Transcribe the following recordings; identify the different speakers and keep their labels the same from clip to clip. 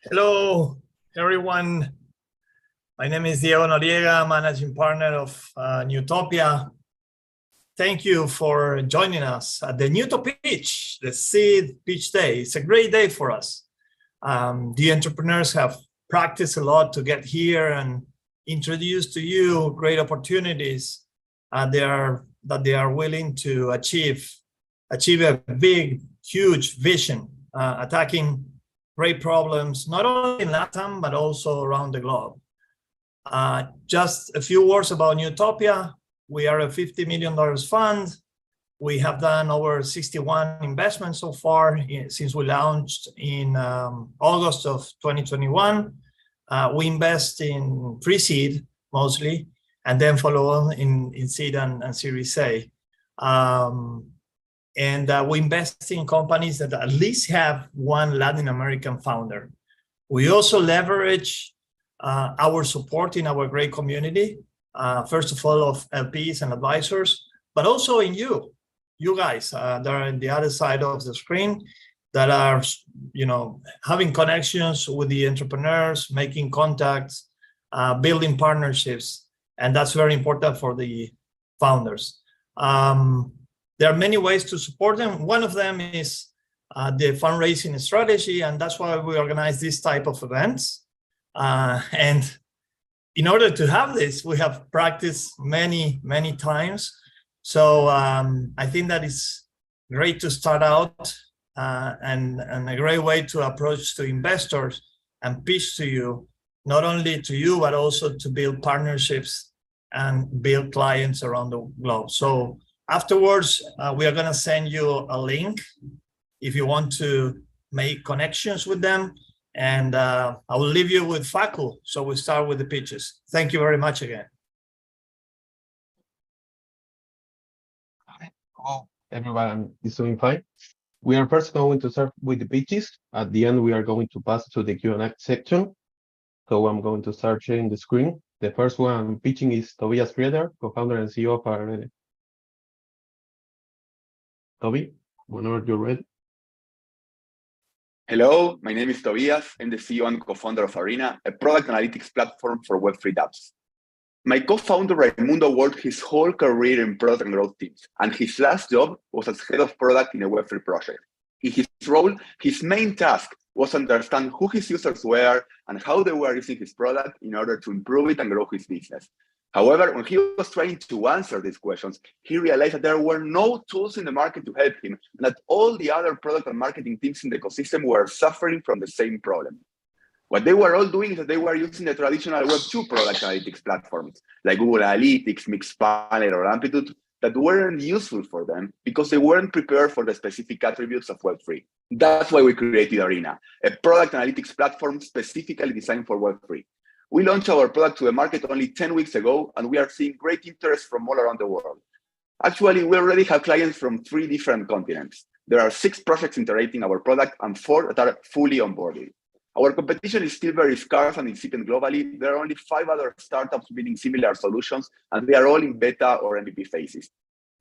Speaker 1: Hello, everyone. My name is Diego Noriega, managing partner of Newtopia. Thank you for joining us at the Newtopitch, the seed pitch day. It's a great day for us. The entrepreneurs have practiced a lot to get here and introduce to you great opportunities that they are willing to achieve a big, huge vision, attacking great problems, not only in LATAM, but also around the globe. Just a few words about Newtopia. We are a $50 million fund. We have done over 61 investments so far since we launched in August of 2021. We invest in pre-seed mostly, and then follow on in seed and Series A. We invest in companies that at least have one Latin American founder. We also leverage our support in our great community, first of all of LPs and advisors, but also in you guys that are on the other side of the screen, that are having connections with the entrepreneurs, making contacts, building partnerships, and that's very important for the founders. There are many ways to support them. One of them is the fundraising strategy, and that's why we organize this type of events. And in order to have this, we have practiced many times. So I think that is great to start out and a great way to approach to investors and pitch to you, not only to you, but also to build partnerships and build clients around the globe. So afterwards, we are going to send you a link if you want to make connections with them. And I will leave you with Philo. So we start with the pitches. Thank you very much again.
Speaker 2: Hi, hello, everyone is doing fine. We are first going to start with the pitches. At the end, we are going to pass to the Q&A section. So I'm going to start sharing the screen. The first one pitching is Tobias Frieder, co-founder and CEO of Orchid. Toby, whenever you're ready.
Speaker 3: Hello, my name is Tobias. I'm the CEO and co-founder of Arena, a product analytics platform for Web3 dApps. My co-founder Raimundo worked his whole career in product and growth teams, and his last job was as head of product in a Web3 project. In his role, his main task was to understand who his users were and how they were using his product in order to improve it and grow his business. However, when he was trying to answer these questions, he realized that there were no tools in the market to help him, and that all the other product and marketing teams in the ecosystem were suffering from the same problem. What they were all doing is that they were using the traditional Web2 product analytics platforms, like Google Analytics, Mixpanel, or Amplitude, that weren't useful for them because they weren't prepared for the specific attributes of Web3. That's why we created Arena, a product analytics platform specifically designed for Web3. We launched our product to the market only 10 weeks ago, and we are seeing great interest from all around the world. Actually, we already have clients from 3 different continents. There are 6 projects integrating our product and 4 that are fully onboarded. Our competition is still very scarce and incipient globally. There are only 5 other startups building similar solutions, and they are all in beta or MVP phases.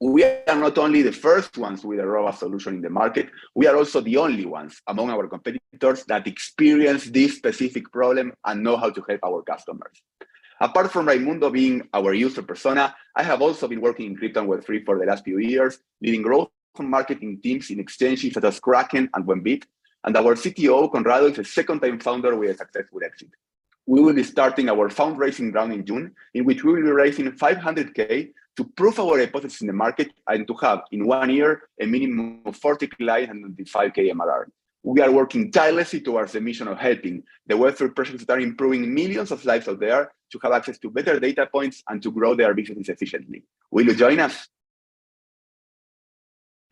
Speaker 3: We are not only the first ones with a robust solution in the market, we are also the only ones among our competitors that experience this specific problem and know how to help our customers. Apart from Raimundo being our user persona, I have also been working in crypto and Web3 for the last few years, leading growth and marketing teams in exchanges such as Kraken and Wembit, and our CTO, Conrado, is a second-time founder with a successful exit. We will be starting our fundraising round in June, in which we will be raising $500K to prove our hypothesis in the market and to have, in 1 year, a minimum of 40 clients and 25K MRR. We are working tirelessly towards the mission of helping the Web3 projects that are improving millions of lives out there to have access to better data points and to grow their businesses efficiently. Will you join us?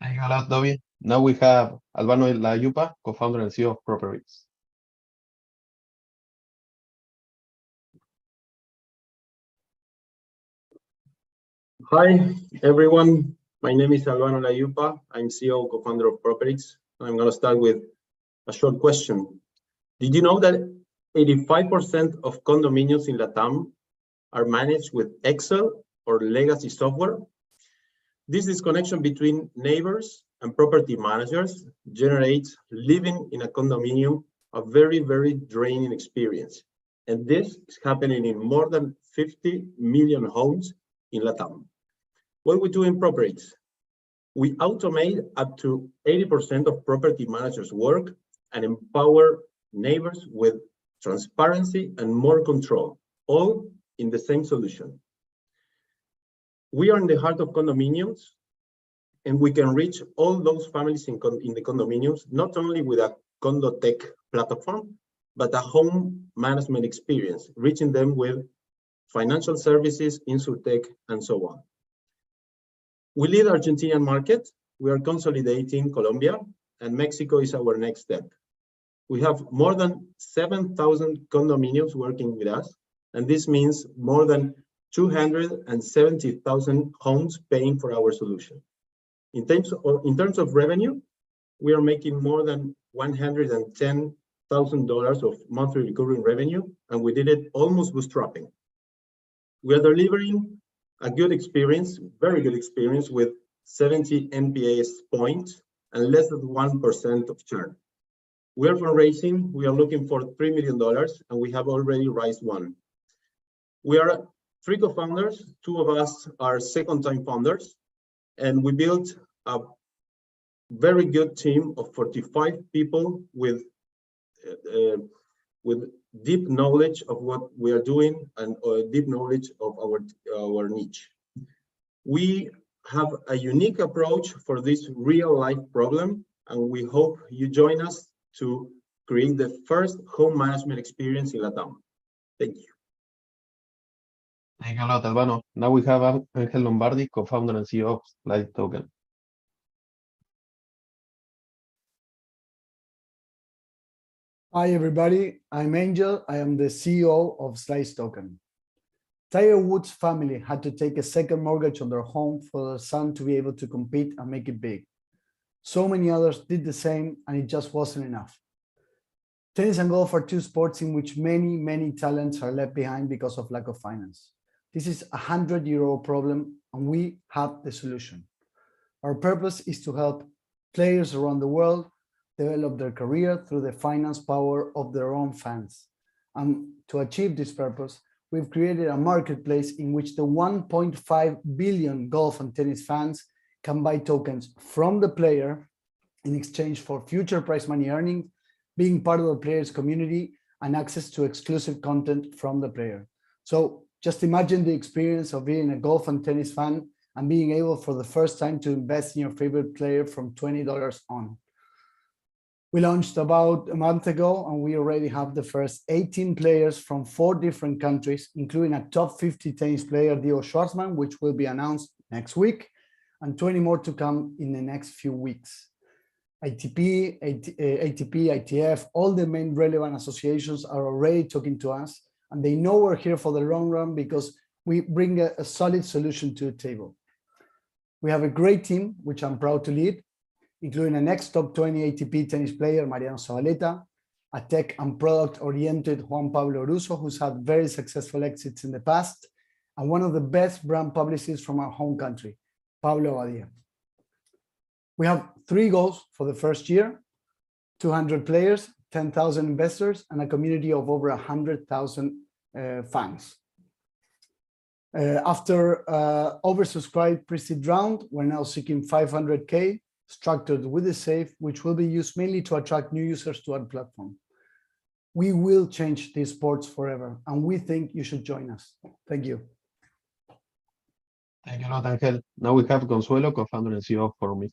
Speaker 2: Thank you a lot, Toby. Now we have Albano Layupa, co-founder and CEO of Properix.
Speaker 4: Hi, everyone. My name is Albano Layupa. I'm CEO, co-founder of Properix. I'm going to start with a short question. Did you know that 85% of condominiums in LATAM are managed with Excel or legacy software? This disconnection between neighbors and property managers generates living in a condominium a very, very draining experience. And this is happening in more than 50 million homes in Latam. What we do in Properix? We automate up to 80% of property managers' work and empower neighbors with transparency and more control, all in the same solution. We are in the heart of condominiums, and we can reach all those families in the condominiums, not only with a condo tech platform, but a home management experience, reaching them with financial services, insurtech, and so on. We lead Argentinian market. We are consolidating Colombia, and Mexico is our next step. We have more than 7,000 condominiums working with us, and this means more than 270,000 homes paying for our solution. In terms of revenue, we are making more than $110,000 of monthly recurring revenue, and we did it almost bootstrapping. We are delivering a good experience, very good experience, with 70 NPS points and less than 1% of churn. We are fundraising. We are looking for $3 million, and we have already raised one. We are 3 co-founders. 2 of us are second-time founders, and we built a very good team of 45 people with deep knowledge of what we are doing and deep knowledge of our niche. We have a unique approach for this real-life problem, and we hope you join us to create the first home management experience in Latam. Thank you.
Speaker 2: Thank you a lot, Albano. Now we have Angel Lombardi, co-founder and CEO of Slice Token.
Speaker 5: Hi, everybody. I'm Angel. I am the CEO of Slice Token. Tiger Woods' family had to take a second mortgage on their home for their son to be able to compete and make it big. So many others did the same, and it just wasn't enough. Tennis and golf are 2 sports in which many, many talents are left behind because of lack of finance. This is a 100-year-old problem, and we have the solution. Our purpose is to help players around the world develop their career through the finance power of their own fans. And to achieve this purpose, we've created a marketplace in which the 1.5 billion golf and tennis fans can buy tokens from the player in exchange for future prize money earning, being part of the player's community, and access to exclusive content from the player. So just imagine the experience of being a golf and tennis fan and being able for the first time to invest in your favorite player from $20 on. We launched about a month ago, and we already have the first 18 players from 4 different countries, including a top 50 tennis player, Diego Schwartzman, which will be announced next week, and 20 more to come in the next few weeks. ATP, ITF, all the main relevant associations are already talking to us, and they know we're here for the long run because we bring a solid solution to the table. We have a great team, which I'm proud to lead, including an ex-top 20 ATP tennis player, Mariano Zabaleta, a tech and product-oriented Juan Pablo Russo, who's had very successful exits in the past, and one of the best brand publicists from our home country, Pablo Badia. We have 3 goals for the first year: 200 players, 10,000 investors, and a community of over 100,000 fans. After oversubscribed pre-seed round, we're now seeking 500K, structured with a SAFE, which will be used mainly to attract new users to our platform. We will change these sports forever, and we think you should join us. Thank you.
Speaker 2: Thank you a lot, Angel. Now we have Consuelo, co-founder and CEO of Formit.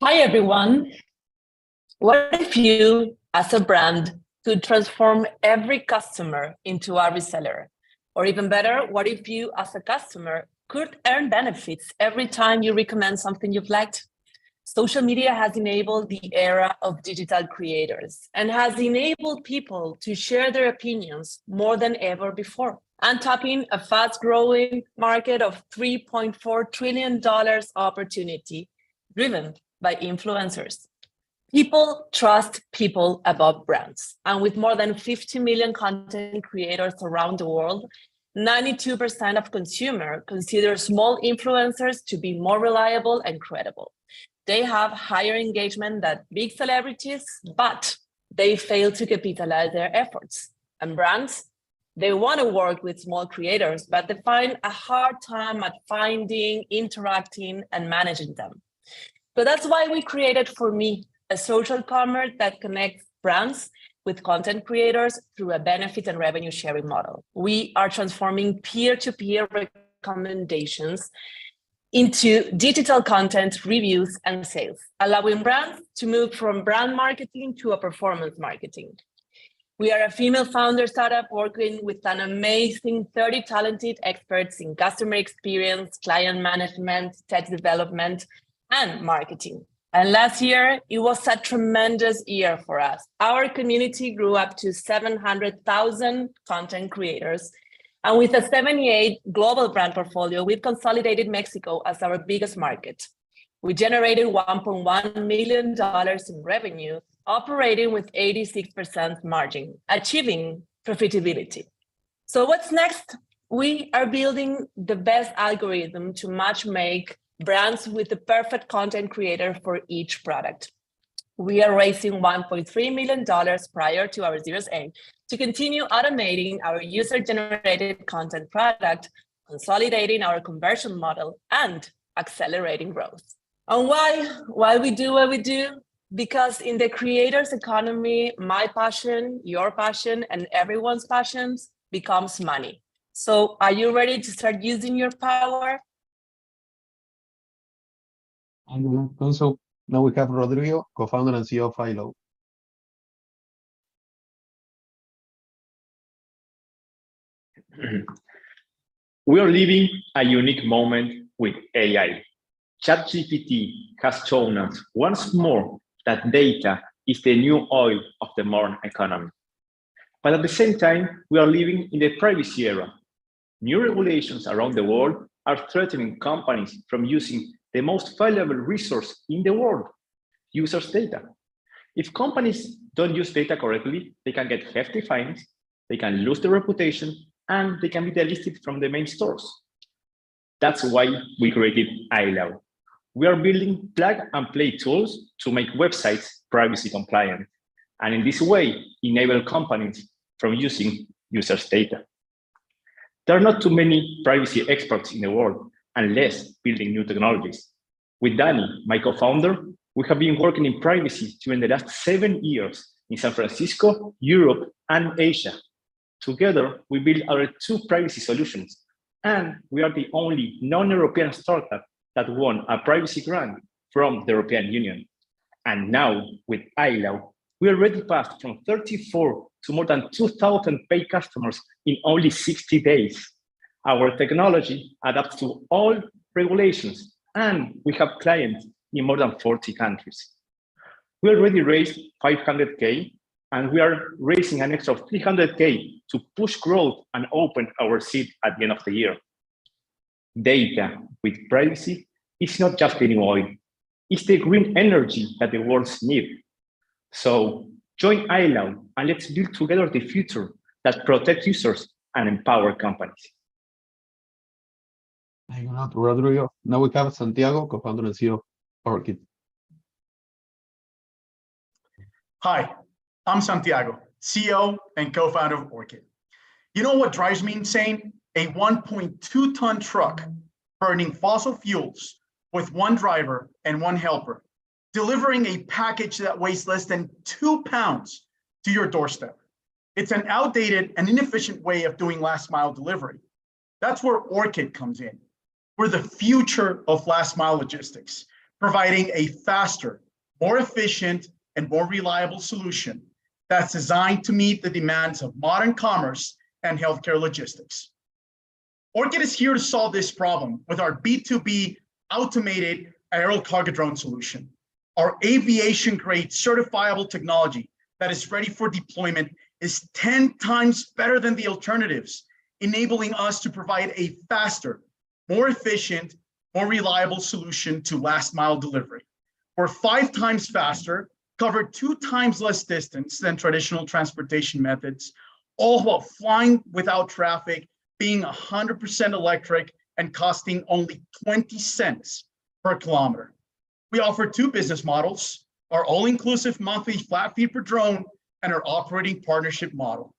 Speaker 6: Hi, everyone. What if you, as a brand, could transform every customer into a reseller? Or even better, what if you, as a customer, could earn benefits every time you recommend something you've liked? Social media has enabled the era of digital creators and has enabled people to share their opinions more than ever before, and tapping a fast-growing market of $3.4 trillion opportunity driven by influencers. People trust people above brands, and with more than 50 million content creators around the world, 92% of consumers consider small influencers to be more reliable and credible. They have higher engagement than big celebrities, but they fail to capitalize their efforts. And brands, they want to work with small creators, but they find a hard time at finding, interacting, and managing them. So that's why we created For Me, a social commerce that connects brands with content creators through a benefit and revenue sharing model. We are transforming peer-to-peer recommendations into digital content, reviews, and sales, allowing brands to move from brand marketing to a performance marketing. We are a female founder startup working with an amazing 30 talented experts in customer experience, client management, tech development, and marketing. And last year, it was a tremendous year for us. Our community grew up to 700,000 content creators. And with a 78 global brand portfolio, we've consolidated Mexico as our biggest market. We generated $1.1 million in revenue, operating with 86% margin, achieving profitability. So what's next? We are building the best algorithm to match-make brands with the perfect content creator for each product. We are raising $1.3 million prior to our Series A to continue automating our user-generated content product, consolidating our conversion model, and accelerating growth. And why we do what we do? Because in the creators economy, my passion, your passion, and everyone's passions becomes money. So are you ready to start using your power?
Speaker 2: And also, now we have Rodrigo, co-founder and CEO of Philo.
Speaker 7: We are living a unique moment with AI. ChatGPT has shown us once more that data is the new oil of the modern economy. But at the same time, we are living in the privacy era. New regulations around the world are threatening companies from using the most valuable resource in the world, users' data. If companies don't use data correctly, they can get hefty fines, they can lose their reputation, and they can be delisted from the main stores. That's why we created illow. We are building plug-and-play tools to make websites privacy compliant, and in this way, enable companies from using users' data. There are not too many privacy experts in the world, unless building new technologies. With Danny, my co-founder, we have been working in privacy during the last 7 years in San Francisco, Europe, and Asia. Together, we built our 2 privacy solutions, and we are the only non-European startup that won a privacy grant from the European Union. And now, with illow, we already passed from 34 to more than 2,000 paid customers in only 60 days. Our technology adapts to all regulations, and we have clients in more than 40 countries. We already raised 500K, and we are raising an extra 300K to push growth and open our seed at the end of the year. Data with privacy is not just the new oil, it's the green energy that the world needs. So join illow and let's build together the future that protects users and empower companies.
Speaker 2: Thank you, Rodrigo. Now we have Santiago, co-founder and CEO of Orkid.
Speaker 8: Hi, I'm Santiago, CEO and co-founder of Orchid. You know what drives me insane? A 1.2-ton truck burning fossil fuels with 1 driver and 1 helper, delivering a package that weighs less than 2 pounds to your doorstep. It's an outdated and inefficient way of doing last mile delivery. That's where Orchid comes in. We're the future of last mile logistics, providing a faster, more efficient, and more reliable solution that's designed to meet the demands of modern commerce and healthcare logistics. Orchid is here to solve this problem with our B2B automated aerial cargo drone solution, our aviation-grade certifiable technology that is ready for deployment is 10 times better than the alternatives, enabling us to provide a faster, more efficient, more reliable solution to last mile delivery. We're 5 times faster, cover 2 times less distance than traditional transportation methods, all while flying without traffic, being 100% electric, and costing only 20 cents per kilometer. We offer two business models, our all-inclusive monthly flat fee per drone and our operating partnership model.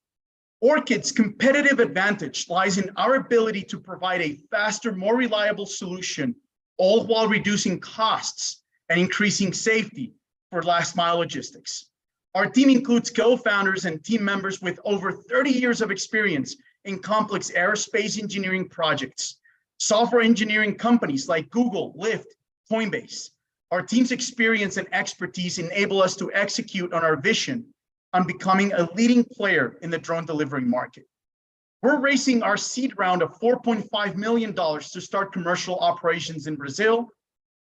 Speaker 8: Orkid's competitive advantage lies in our ability to provide a faster, more reliable solution, all while reducing costs and increasing safety for last mile logistics. Our team includes co-founders and team members with over 30 years of experience in complex aerospace engineering projects, software engineering companies like Google, Lyft, Coinbase. Our team's experience and expertise enable us to execute on our vision on becoming a leading player in the drone delivery market. We're raising our seed round of $4.5 million to start commercial operations in Brazil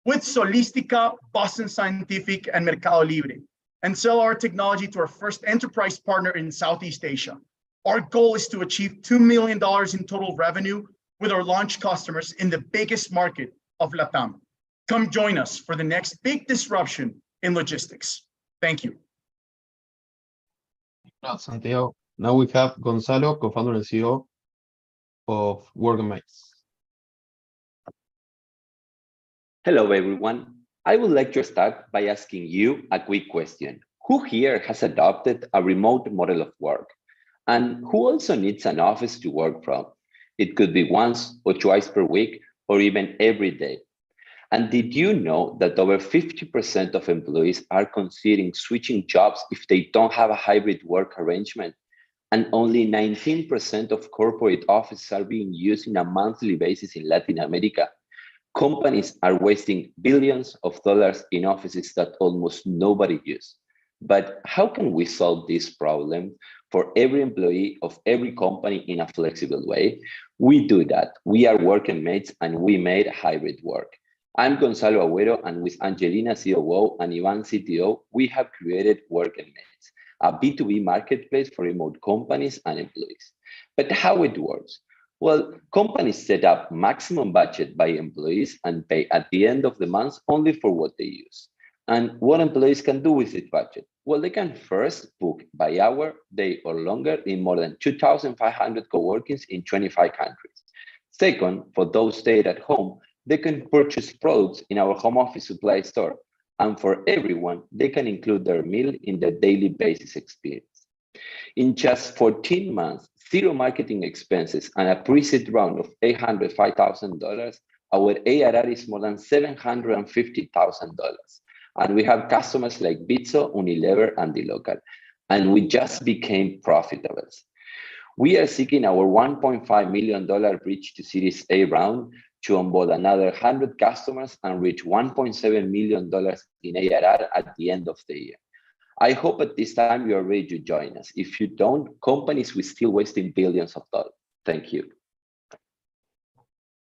Speaker 8: with Solistica, Boston Scientific, and Mercado Libre, and sell our technology to our first enterprise partner in Southeast Asia. Our goal is to achieve $2 million in total revenue with our launch customers in the biggest market of LATAM. Come join us for the next big disruption in logistics. Thank you.
Speaker 2: Santiago. Now we have Gonzalo, co-founder and CEO of Workmates.
Speaker 9: Hello, everyone. I would like to start by asking you a quick question. Who here has adopted a remote model of work? And who also needs an office to work from? It could be once or twice per week, or even every day. And did you know that over 50% of employees are considering switching jobs if they don't have a hybrid work arrangement? And only 19% of corporate offices are being used on a monthly basis in Latin America. Companies are wasting billions of dollars in offices that almost nobody uses. But how can we solve this problem for every employee of every company in a flexible way? We do that. We are Worknmates and we made hybrid work. I'm Gonzalo Agüero, and with Angelina, COO, and Ivan, CTO, we have created Worknmates, a B2B marketplace for remote companies and employees. But how it works? Well, companies set up maximum budget by employees and pay at the end of the month only for what they use. And what employees can do with this budget? Well, they can first book by hour, day, or longer in more than 2,500 coworkings in 25 countries. Second, for those staying at home, they can purchase products in our home office supply store. And for everyone, they can include their meal in their daily basis experience. In just 14 months, zero marketing expenses, and a pre-seed round of $805,000, our ARR is more than $750,000. And we have customers like Bitso, Unilever, and dLocal. And we just became profitable. We are seeking our $1.5 million bridge to Series A round to onboard another 100 customers and reach $1.7 million in ARR at the end of the year. I hope at this time you are ready to join us. If you don't, companies will still wasting billions of dollars. Thank you.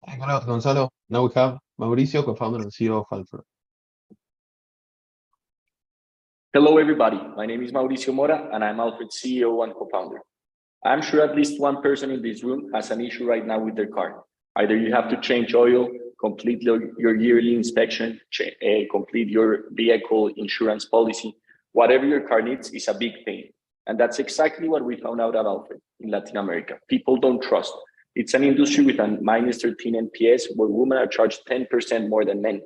Speaker 2: Thank you a lot, Gonzalo. Now we have Mauricio, co-founder and CEO of Alfred.
Speaker 7: Hello, everybody. My name is Mauricio Mora, and I'm Alfred's CEO and co-founder. I'm sure at least one person in this room has an issue right now with their car. Either you have to change oil, complete your yearly inspection, complete your vehicle insurance policy. Whatever your car needs is a big pain. And that's exactly what we found out at Alfred in Latin America. People don't trust. It's an industry with a -13 NPS where women are charged 10% more than men.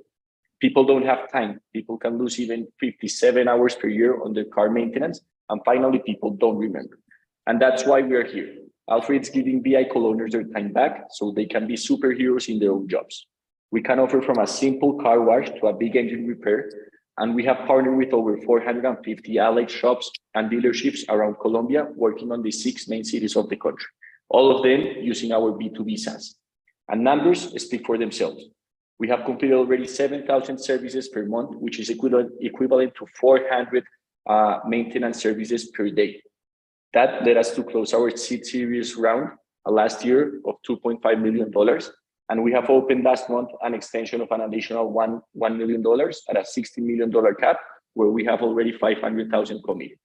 Speaker 7: People don't have time. People can lose even 57 hours per year on their car maintenance. And finally, people don't remember. And that's why we are here. Alfred's giving vehicle owners their time back so they can be superheroes in their own jobs. We can offer from a simple car wash to a big engine repair. And we have partnered with over 450 allied shops and dealerships around Colombia, working on the 6 main cities of the country, all of them using our B2B SaaS. And numbers speak for themselves. We have completed already 7,000 services per month, which is equivalent to 400 maintenance services per day. That led us to close our seed series round last year of $2.5 million. And we have opened last month an extension of an additional $1 million at a $60 million cap, where we have already 500,000 committed.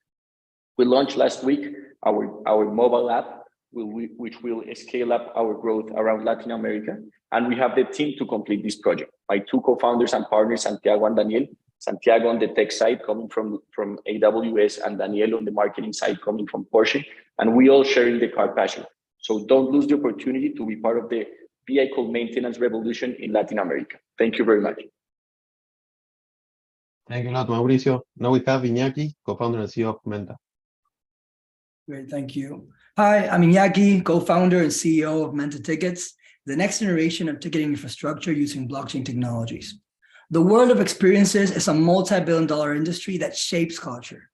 Speaker 7: We launched last week our mobile app, which will scale up our growth around Latin America. And we have the team to complete this project. My two co-founders and partners, Santiago and Daniel. Santiago on the tech side coming from AWS, and Daniel on the marketing side coming from Porsche. And we all sharing the car passion. So don't lose the opportunity to be part of the vehicle maintenance revolution in Latin America. Thank you very much.
Speaker 2: Thank you a lot, Mauricio. Now we have Iñaki, co-founder and CEO of Menta.
Speaker 10: Great, thank you. Hi, I'm Iñaki, co-founder and CEO of Menta Tickets, the next generation of ticketing infrastructure using blockchain technologies. The world of experiences is a multi-billion-dollar industry that shapes culture,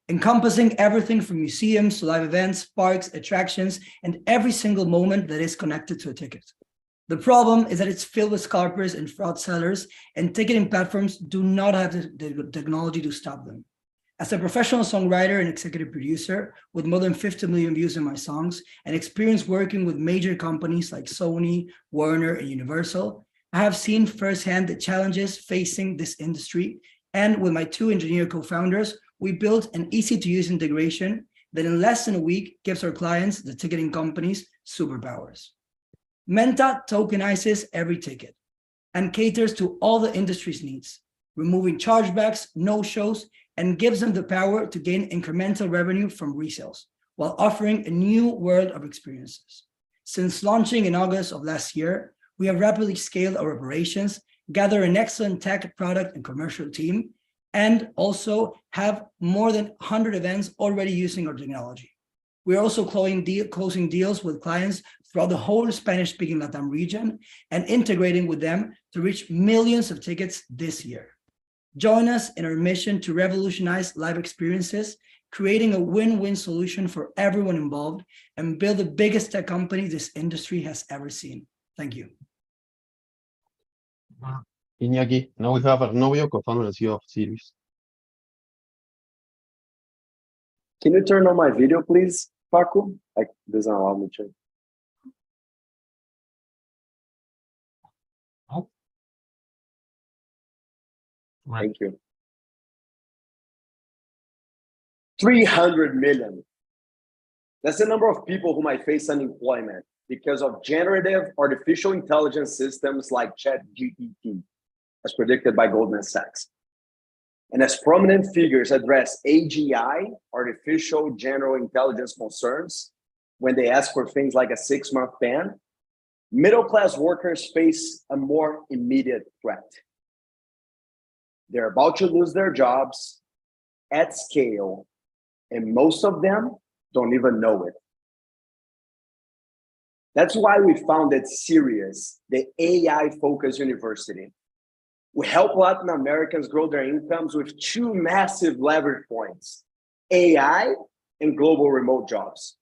Speaker 10: encompassing everything from museums to live events, parks, attractions, and every single moment that is connected to a ticket. The problem is that it's filled with scalpers and fraud sellers, and ticketing platforms do not have the technology to stop them. As a professional songwriter and executive producer with more than 50 million views in my songs and experience working with major companies like Sony, Warner, and Universal, I have seen firsthand the challenges facing this industry. And with my two engineer co-founders, we built an easy-to-use integration that in less than a week gives our clients, the ticketing companies, superpowers. Menta tokenizes every ticket and caters to all the industry's needs, removing chargebacks, no-shows, and gives them the power to gain incremental revenue from resales while offering a new world of experiences. Since launching in August of last year, we have rapidly scaled our operations, gather an excellent tech, product, and commercial team, and also have more than 100 events already using our technology. We're also closing deals with clients throughout the whole Spanish-speaking LATAM region and integrating with them to reach millions of tickets this year. Join us in our mission to revolutionize live experiences, creating a win-win solution for everyone involved, and build the biggest tech company this industry has ever seen. Thank you.
Speaker 2: Iñaki, now we have Arnovio, co-founder and CEO of Sirius.
Speaker 11: Can you turn on my video, please, Paco? Like, doesn't allow me to.
Speaker 2: Oh. Right.
Speaker 11: Thank you. 300 million. That's the number of people who might face unemployment because of generative artificial intelligence systems like ChatGPT, as predicted by Goldman Sachs. And as prominent figures address AGI, artificial general intelligence concerns, when they ask for things like a 6-month ban, middle-class workers face a more immediate threat. They're about to lose their jobs at scale, and most of them don't even know it. That's why we founded Sirius, the AI-focused university. We help Latin Americans grow their incomes with two massive leverage points, AI and global remote jobs.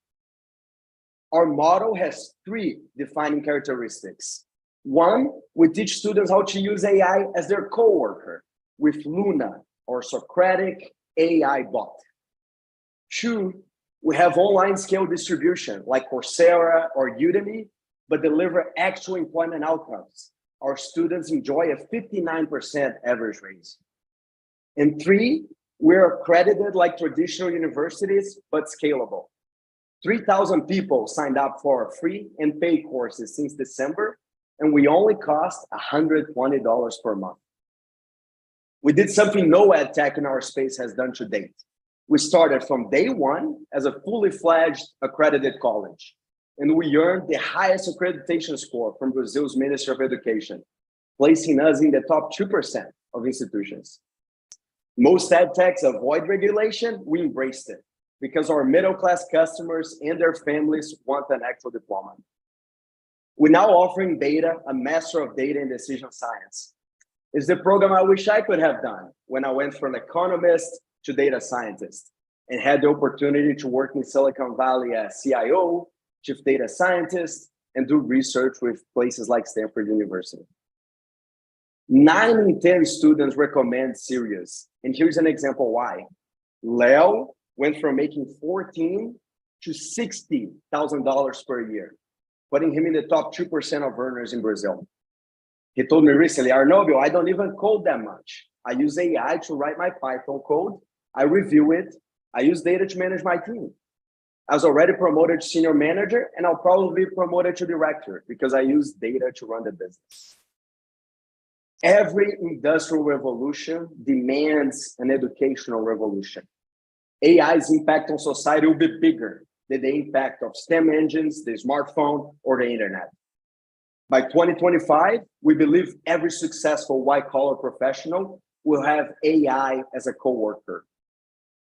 Speaker 11: Our model has 3 defining characteristics. 1, we teach students how to use AI as their coworker with Luna, or Socratic AI bot. 2, we have online scale distribution like Coursera or Udemy, but deliver actual employment outcomes. Our students enjoy a 59% average raise. And 3, we're accredited like traditional universities, but scalable. 3,000 people signed up for our free and paid courses since December, and we only cost $120 per month. We did something no ed tech in our space has done to date. We started from day 1 as a fully fledged accredited college, and we earned the highest accreditation score from Brazil's Ministry of Education, placing us in the top 2% of institutions. Most ed techs avoid regulation, we embraced it because our middle-class customers and their families want an actual diploma. We're now offering Beta, a Master of Data and Decision Science. It's the program I wish I could have done when I went from economist to data scientist and had the opportunity to work in Silicon Valley as CIO, chief data scientist, and do research with places like Stanford University. 9 in 10 students recommend Sirius, and here's an example why. Leo went from making $14,000 to $60,000 per year, putting him in the top 2% of earners in Brazil. He told me recently, Arnovio, I don't even code that much. I use AI to write my Python code. I review it. I use data to manage my team. I was already promoted to senior manager, and I'll probably be promoted to director because I use data to run the business. Every industrial revolution demands an educational revolution. AI's impact on society will be bigger than the impact of STEM engines, the smartphone, or the internet. By 2025, we believe every successful white-collar professional will have AI as a coworker.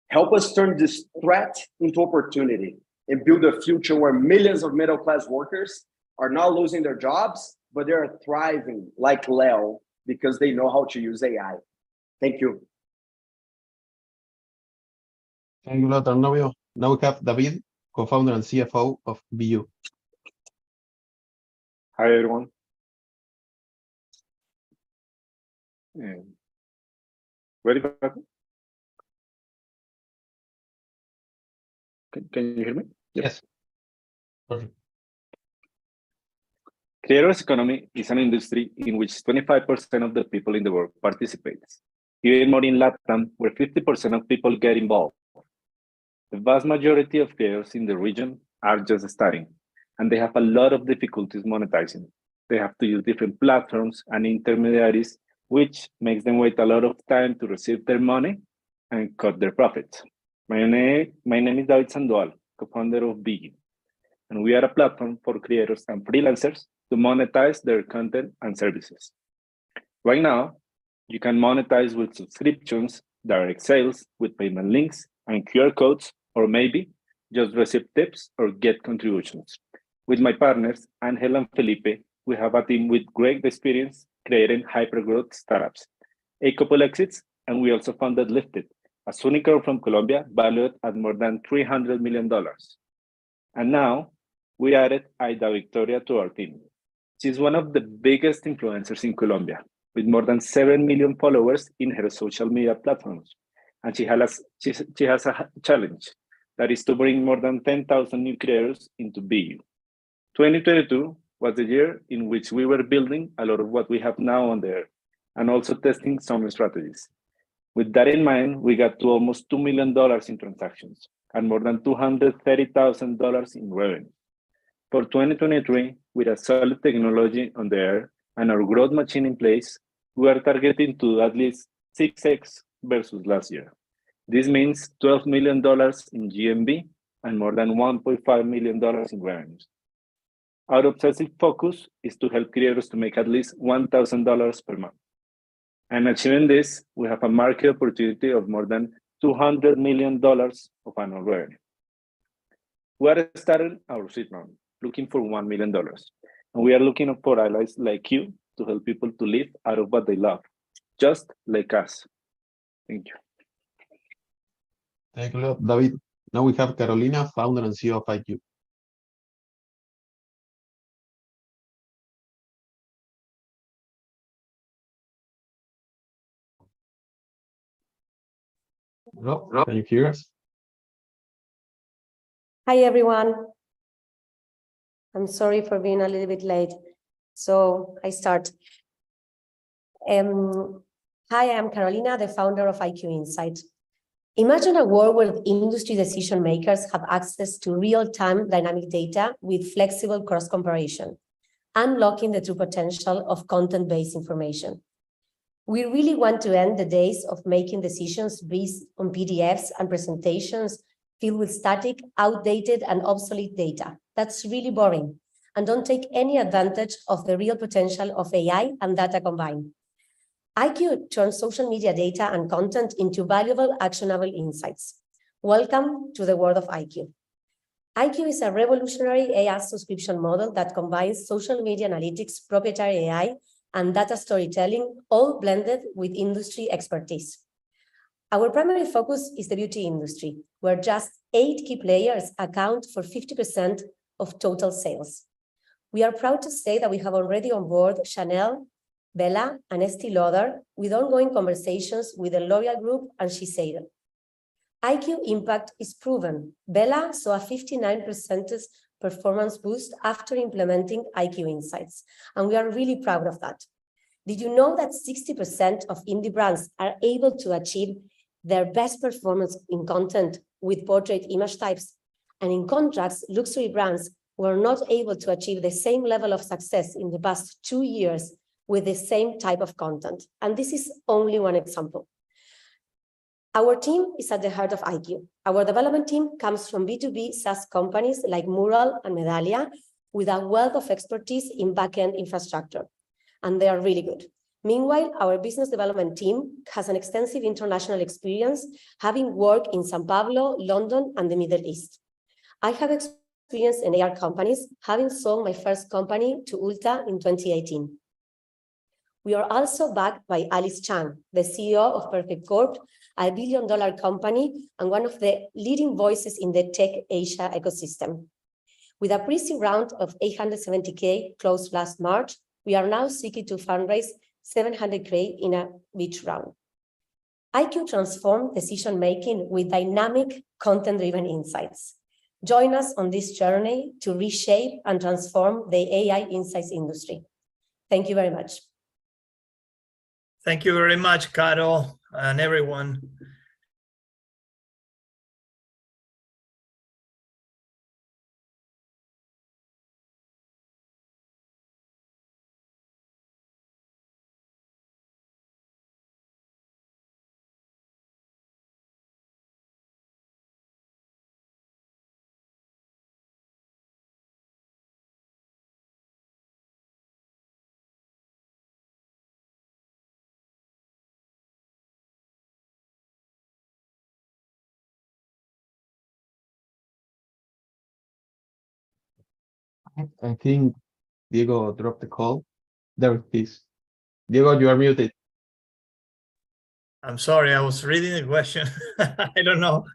Speaker 11: Help us turn this threat into opportunity and build a future where millions of middle-class workers are not losing their jobs, but they're thriving like Leo because they know how to use AI. Thank you.
Speaker 2: Thank you, Lothar. Now we have David, co-founder and CFO of BU.
Speaker 12: Hi, everyone. Ready? Can you hear me?
Speaker 2: Yes. Perfect.
Speaker 12: Creators economy is an industry in which 25% of the people in the world participates. Even more in Latin, where 50% of people get involved. The vast majority of creators in the region are just starting, and they have a lot of difficulties monetizing. They have to use different platforms and intermediaries, which makes them wait a lot of time to receive their money and cut their profits. My name is David Sandoval, co-founder of Biggie, and we are a platform for creators and freelancers to monetize their content and services. Right now, you can monetize with subscriptions, direct sales, with payment links and QR codes, or maybe just receive tips or get contributions. With my partners, Angel and Felipe, we have a team with great experience creating hyper-growth startups, a couple exits, and we also funded Lifted, a unicorn from Colombia valued at more than $300 million. And now, we added Aida Victoria to our team. She's one of the biggest influencers in Colombia, with more than 7 million followers in her social media platforms. And she has a challenge, that is to bring more than 10,000 new creators into BU. 2022 was the year in which we were building a lot of what we have now on there, and also testing some strategies. With that in mind, we got to almost $2 million in transactions and more than $230,000 in revenue. For 2023, with a solid technology on there and our growth machine in place, we are targeting to at least 6x versus last year. This means $12 million in GMV and more than $1.5 million in revenues. Our obsessive focus is to help creators to make at least $1,000 per month. And achieving this, we have a market opportunity of more than $200 million of annual revenue. We are starting our seed round, looking for $1 million. And we are looking for allies like you to help people to live out of what they love, just like us. Thank you.
Speaker 2: Thank you, David. Now we have Carolina, founder and CEO of Eyecue. Rob, can you hear us?
Speaker 13: Hi, everyone. I'm sorry for being a little bit late. So I start. Hi, I'm Carolina, the founder of Eyecue Insight. Imagine a world where industry decision makers have access to real-time dynamic data with flexible cross-comparison, unlocking the true potential of content-based information. We really want to end the days of making decisions based on PDFs and presentations filled with static, outdated, and obsolete data. That's really boring and don't take any advantage of the real potential of AI and data combined. Eyecue turns social media data and content into valuable, actionable insights. Welcome to the world of Eyecue. Eyecue is a revolutionary AI subscription model that combines social media analytics, proprietary AI, and data storytelling, all blended with industry expertise. Our primary focus is the beauty industry, where just 8 key players account for 50% of total sales. We are proud to say that we have already on board Chanel, Bella, and Estée Lauder, with ongoing conversations with the L'Oreal Group and Shiseido. Eyecue impact is proven. Bella saw a 59% performance boost after implementing Eyecue Insights, and we are really proud of that. Did you know that 60% of indie brands are able to achieve their best performance in content with portrait image types? And in contrast, luxury brands were not able to achieve the same level of success in the past 2 years with the same type of content. And this is only one example. Our team is at the heart of Eyecue. Our development team comes from B2B SaaS companies like Mural and Medallia with a wealth of expertise in backend infrastructure. And they are really good. Meanwhile, our business development team has an extensive international experience, having worked in São Paulo, London, and the Middle East. I have experience in AR companies, having sold my first company to Ulta in 2018. We are also backed by Alice Chang, the CEO of Perfect Corp, a billion-dollar company and one of the leading voices in the tech Asia ecosystem. With a pre-seed round of 870K closed last March, we are now seeking to fundraise 700K in a beach round. Eyecue transforms decision-making with dynamic, content-driven insights. Join us on this journey to reshape and transform the AI insights industry. Thank you very much.
Speaker 1: Thank you very much, Caro, and everyone.
Speaker 2: I think Diego dropped the call. There it is. Diego, you are muted.
Speaker 1: I'm sorry, I was reading the question. I don't know.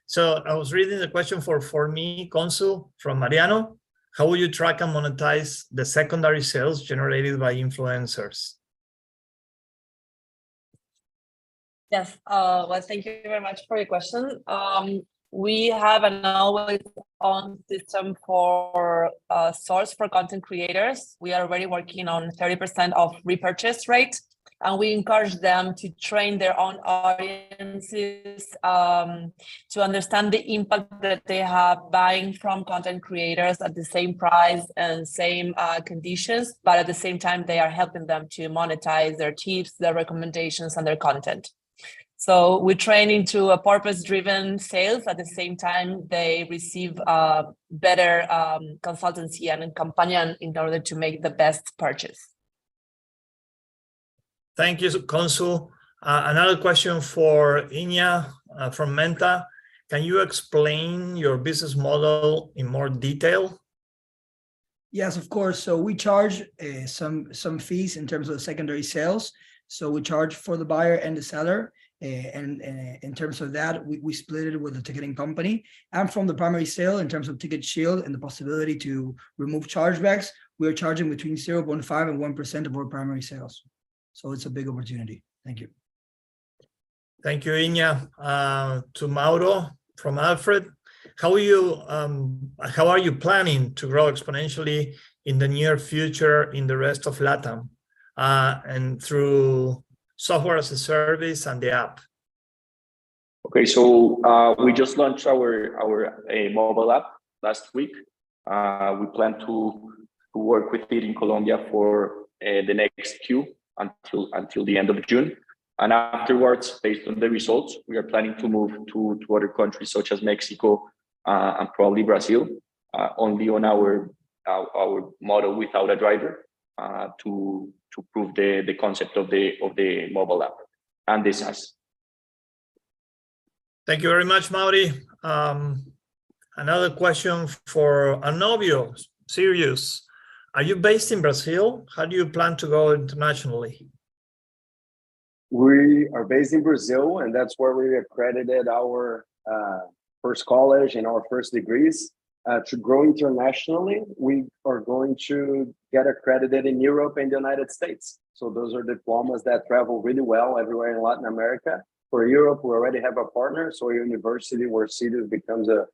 Speaker 1: So I was reading the question for me, Consul, from Mariano. How will you track and monetize the secondary sales generated by influencers?
Speaker 6: Yes, well, thank you very much for your question. We have an always-on system for source for content creators. We are already working on 30% of repurchase rate, and we encourage them to train their own audiences to understand the impact that they have buying from content creators at the same price and same conditions, but at the same time, they are helping them to monetize their tips, their recommendations, and their content. So we train into a purpose-driven sales. At the same time, they receive better consultancy and companion in order to make the best purchase.
Speaker 1: Thank you, Consul. Another question for Iña from Menta. Can you explain your business model in more detail?
Speaker 10: Yes, of course. So we charge some fees in terms of secondary sales. So we charge for the buyer and the seller. And in terms of that, we split it with the ticketing company. And from the primary sale, in terms of ticket shield and the possibility to remove chargebacks, we're charging between 0.5 and 1% of our primary sales. So it's a big opportunity. Thank you.
Speaker 1: Thank you, Iña. To Mauro from Alfred, how are you planning to grow exponentially in the near future in the rest of LATAM and through software as a service and the app?
Speaker 7: Okay, so we just launched our mobile app last week. We plan to work with it in Colombia for the next queue until the end of June. And afterwards, based on the results, we are planning to move to other countries such as Mexico and probably Brazil, only on our model without a driver to prove the concept of the mobile app and the SaaS.
Speaker 1: Thank you very much, Mauri. Another question for Arnovio, Sirius. Are you based in Brazil? How do you plan to go internationally?
Speaker 11: We are based in Brazil, and that's where we accredited our first college and our first degrees. To grow internationally, we are going to get accredited in Europe and the United States. So those are diplomas that travel really well everywhere in Latin America. For Europe, we already have a partner, so a university where Sirius becomes a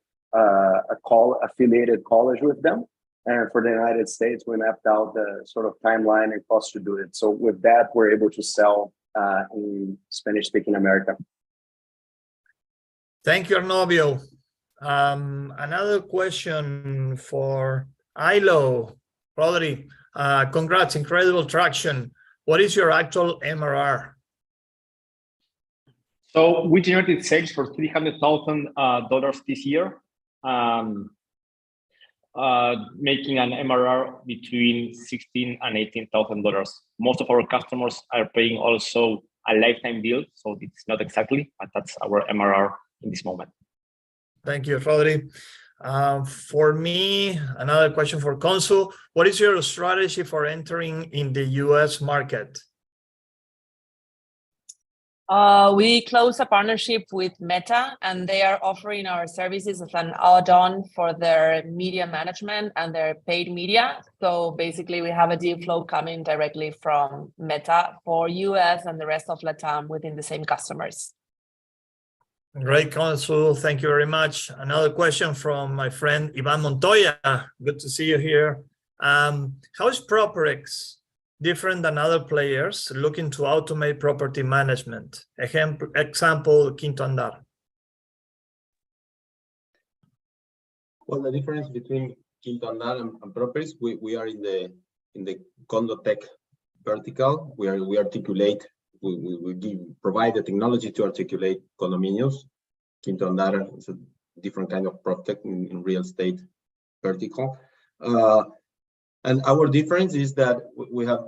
Speaker 11: affiliated college with them. And for the United States, we mapped out the sort of timeline and cost to do it. So with that, we're able to sell in Spanish-speaking America.
Speaker 1: Thank you, Arnovio. Another question for illow. Rodri, congrats, incredible traction. What is your actual MRR?
Speaker 7: So we generated sales for $300,000 this year. making an MRR between $16,000 and $18,000. Most of our customers are paying also a lifetime deal, so it's not exactly, but that's our MRR in this moment.
Speaker 1: Thank you, Rodri. For me, another question for Consul. What is your strategy for entering in the US market?
Speaker 6: We closed a partnership with Meta, and they are offering our services as an add-on for their media management and their paid media. So basically, we have a deal flow coming directly from Meta for US and the rest of LATAM within the same customers.
Speaker 1: Great, Consul. Thank you very much. Another question from my friend Ivan Montoya. Good to see you here. How is Properix different than other players looking to automate property management? Example, Quinto Andar.
Speaker 4: Well, the difference between Quinto Andar and Properix, we are in the condo tech vertical. We articulate. We provide the technology to articulate condominiums. Quinto Andar is a different kind of prop-tech in real estate vertical. And our difference is that we have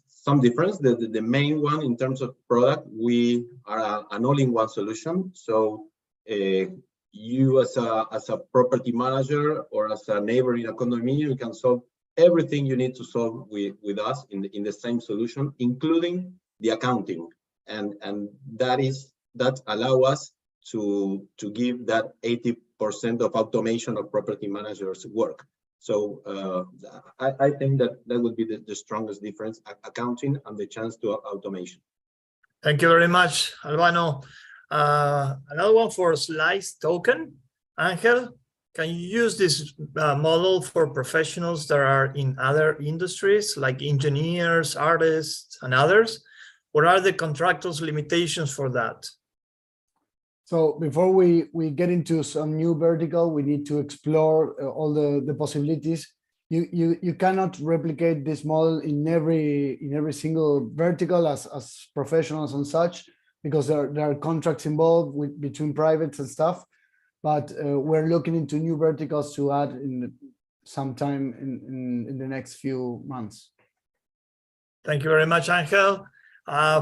Speaker 4: some difference. The main one in terms of product, we are an all-in-one solution. So you as a property manager or as a neighbor in a condominium, you can solve everything you need to solve with us in the same solution, including the accounting. And that allow us to give that 80% of automation of property managers work. So I think that would be the strongest difference, accounting and the chance to automation.
Speaker 1: Thank you very much, Albano. Another one for Slice Token. Angel, can you use this model for professionals that are in other industries like engineers, artists, and others? What are the contractors' limitations for that?
Speaker 5: So before we get into some new vertical, we need to explore all the possibilities. You cannot replicate this model in every single vertical as professionals and such, because there are contracts involved between privates and stuff. But we're looking into new verticals to add in sometime in the next few months.
Speaker 1: Thank you very much, Angel.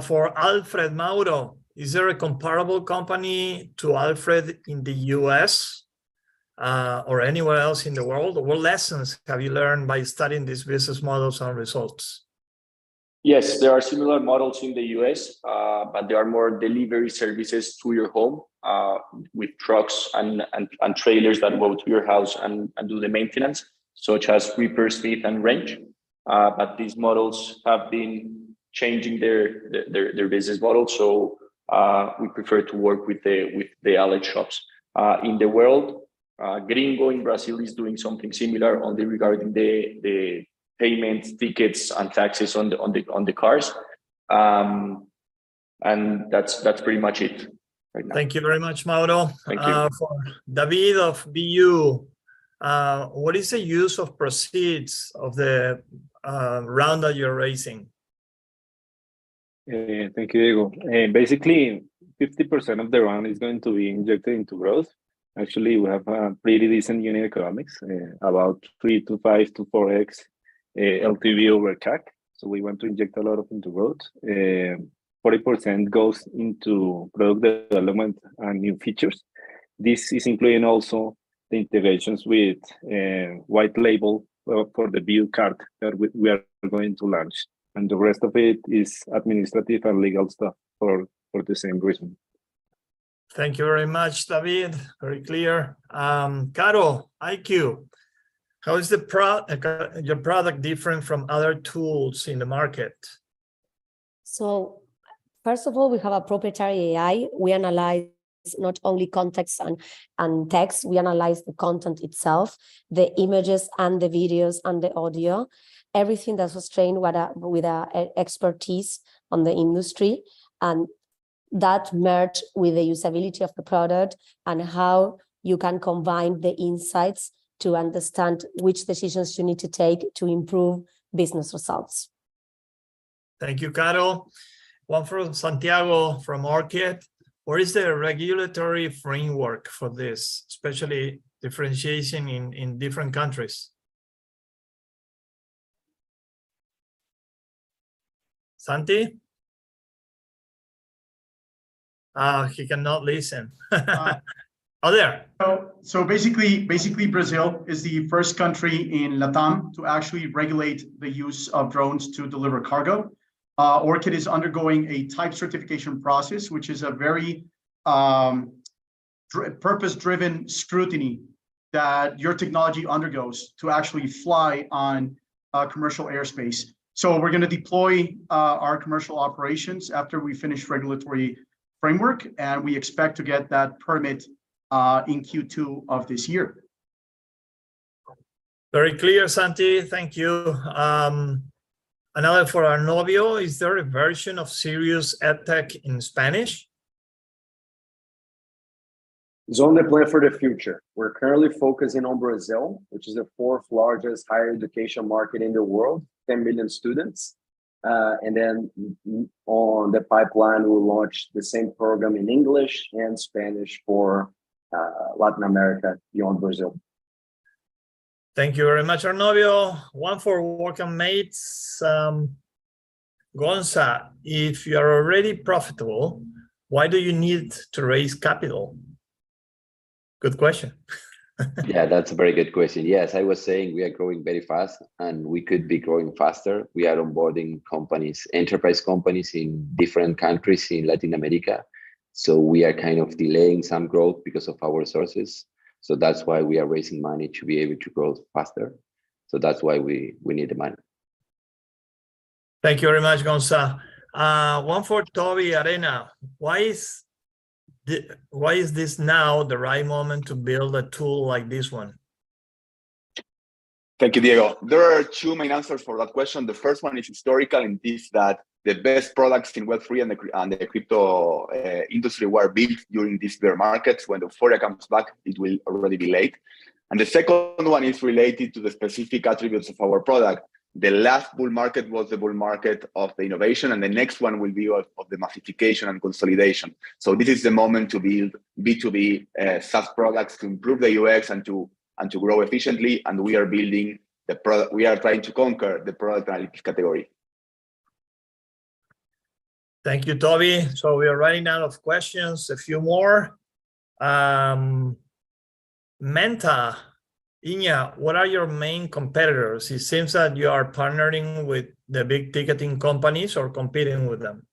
Speaker 1: For Alfred Mauro, is there a comparable company to Alfred in the US or anywhere else in the world? What lessons have you learned by studying these business models and results?
Speaker 7: Yes, there are similar models in the US, but there are more delivery services to your home with trucks and trailers that go to your house and do the maintenance, such as Reaper, Smith, and Range. But these models have been changing their business model, so we prefer to work with the outlet shops. In the world, Gringo in Brazil is doing something similar only regarding the payments, tickets, and taxes on the cars, and that's pretty much it right now.
Speaker 1: Thank you very much, Mauro.
Speaker 7: Thank you.
Speaker 1: For David of BU, what is the use of proceeds of the round that you're raising?
Speaker 12: Thank you, Diego. Basically, 50% of the round is going to be injected into growth. Actually, we have a pretty decent unit economics, about 3 to 5 to 4x LTV over CAC. So we want to inject a lot into growth. 40% goes into product development and new features. This is including also the integrations with white label for the BU card that we are going to launch. And the rest of it is administrative and legal stuff for the same reason.
Speaker 1: Thank you very much, David. Very clear. Caro, Eyecue, how is your product different from other tools in the market?
Speaker 13: So first of all, we have a proprietary AI. We analyze not only context and text, we analyze the content itself, the images and the videos and the audio, everything that was trained with expertise on the industry, and that merged with the usability of the product and how you can combine the insights to understand which decisions you need to take to improve business results.
Speaker 1: Thank you, Caro. One from Santiago from Orchid. What is the regulatory framework for this, especially differentiation in different countries. Santi? He cannot listen. Oh, there.
Speaker 8: So basically Brazil is the first country in Latam to actually regulate the use of drones to deliver cargo. Orchid is undergoing a type certification process, which is a very purpose-driven scrutiny that your technology undergoes to actually fly on commercial airspace. So we're going to deploy our commercial operations after we finish regulatory framework, and we expect to get that permit in Q2 of this year.
Speaker 1: Very clear, Santi. Thank you. Another for Arnovio, is there a version of Sirius EdTech in Spanish?
Speaker 11: It's on the plan for the future. We're currently focusing on Brazil, which is the fourth largest higher education market in the world, 10 million students. And then on the pipeline, we'll launch the same program in English and Spanish for Latin America beyond Brazil.
Speaker 1: Thank you very much, Arnovio. One for Worknmates. Gonza, if you are already profitable, why do you need to raise capital? Good question.
Speaker 9: Yeah, that's a very good question. Yes, I was saying we are growing very fast and we could be growing faster. We are onboarding companies, enterprise companies in different countries in Latin America. So we are kind of delaying some growth because of our resources. So that's why we are raising money to be able to grow faster. So that's why we need the money.
Speaker 1: Thank you very much, Gonza. One for Toby Arena. Why is this now the right moment to build a tool like this one?
Speaker 3: Thank you, Diego. There are two main answers for that question. The first one is historical, and this that the best products in Web3 and the crypto industry were built during these bear markets. When the euphoria comes back, it will already be late. And the second one is related to the specific attributes of our product. The last bull market was the bull market of the innovation, and the next one will be of the massification and consolidation. So this is the moment to build B2B SaaS products to improve the UX and to grow efficiently. And we are building the product. We are trying to conquer the product analytics category.
Speaker 1: Thank you, Toby. So we are running out of questions. A few more. Menta. Iña, what are your main competitors? It seems that you are partnering with the big ticketing companies or competing with them.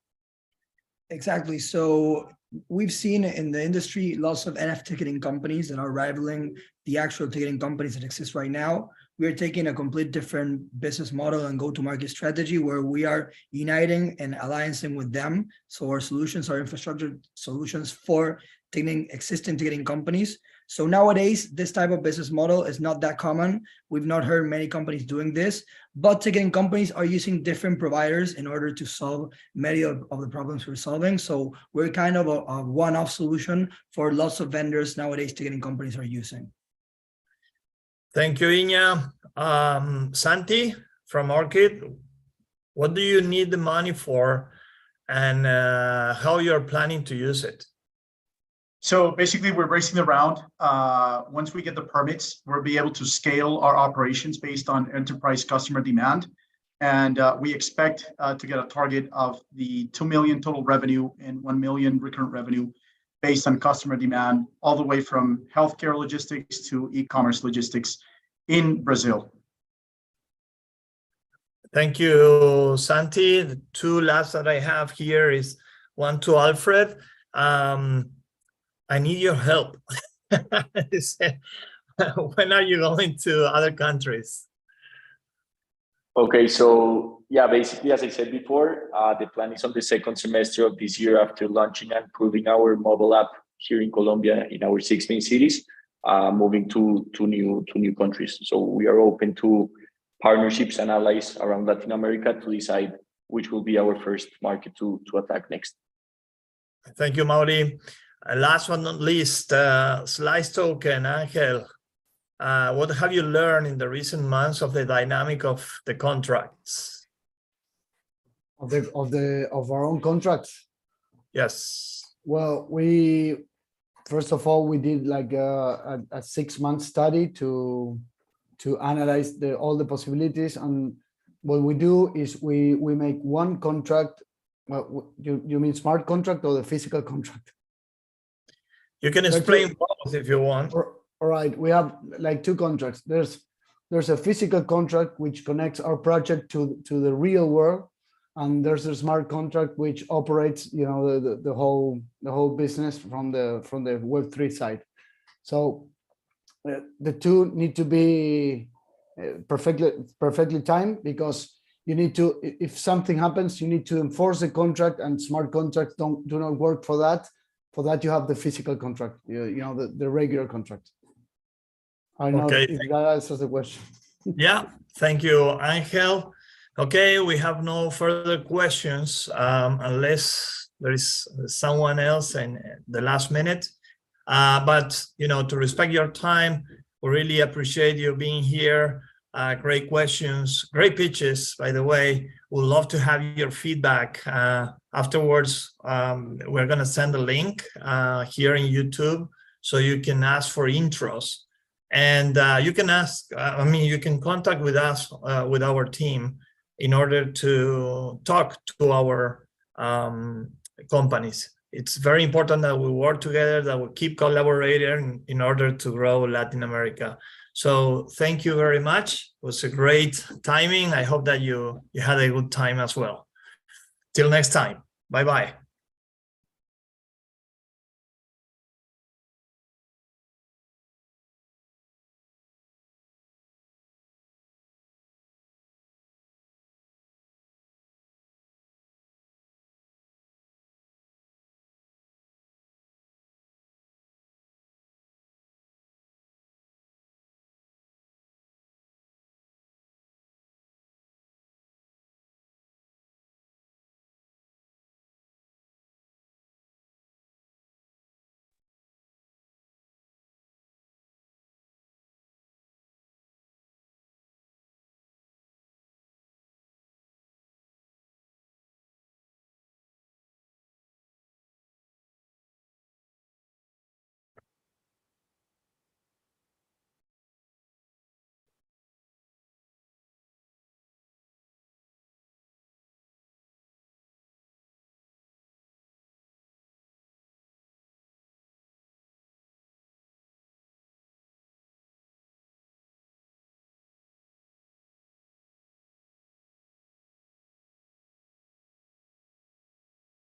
Speaker 10: Exactly. So we've seen in the industry lots of NFT ticketing companies that are rivaling the actual ticketing companies that exist right now. We're taking a complete different business model and go-to-market strategy where we are uniting and alliancing with them. So our solutions are infrastructure solutions for existing ticketing companies. So nowadays, this type of business model is not that common. We've not heard many companies doing this, but ticketing companies are using different providers in order to solve many of the problems we're solving. So we're kind of a one-off solution for lots of vendors nowadays ticketing companies are using.
Speaker 1: Thank you, Iña. Santi from Orkid, what do you need the money for and how you're planning to use it?
Speaker 8: So basically, we're racing the round. Once we get the permits, we'll be able to scale our operations based on enterprise customer demand. And we expect to get a target of the 2 million total revenue and 1 million recurrent revenue based on customer demand, all the way from healthcare logistics to e-commerce logistics in Brazil.
Speaker 1: Thank you, Santi. The two last that I have here is one to Alfred. I need your help. When are you going to other countries?
Speaker 7: Okay, so yeah, basically, as I said before, the plan is on the second semester of this year after launching and proving our mobile app here in Colombia in our 6 main cities, moving to new countries. So we are open to partnerships and allies around Latin America to decide which will be our first market to attack next.
Speaker 1: Thank you, Mauri. Last but not least, Slice Token, Angel. What have you learned in the recent months of the dynamic of the contracts?
Speaker 5: Of our own contracts?
Speaker 1: Yes.
Speaker 5: Well, we first of all, we did like a 6-month study to analyze all the possibilities. And what we do is we make one contract. Well, you mean smart contract or the physical contract?
Speaker 1: You can explain both if you want.
Speaker 5: All right, we have like 2 contracts. There's a physical contract which connects our project to the real world, and there's a smart contract which operates, you know, the whole business from the Web3 side. So the 2 need to be perfectly timed, because you need to, if something happens, you need to enforce the contract, and smart contracts do not work for that. For that, you have the physical contract, you know, the regular contract. I know if that answers the question.
Speaker 1: Yeah, thank you, Angel. Okay, we have no further questions unless there is someone else in the last minute. But, you know, to respect your time, we really appreciate you being here. Great questions, great pitches, by the way. We'd love to have your feedback. Afterwards, we're going to send a link here in YouTube so you can ask for intros. And you can ask, you can contact with us, with our team, in order to talk to our companies. It's very important that we work together, that we keep collaborating in order to grow Latin America. So thank you very much. It was a great timing. I hope that you had a good time as well. Till next time. Bye-bye.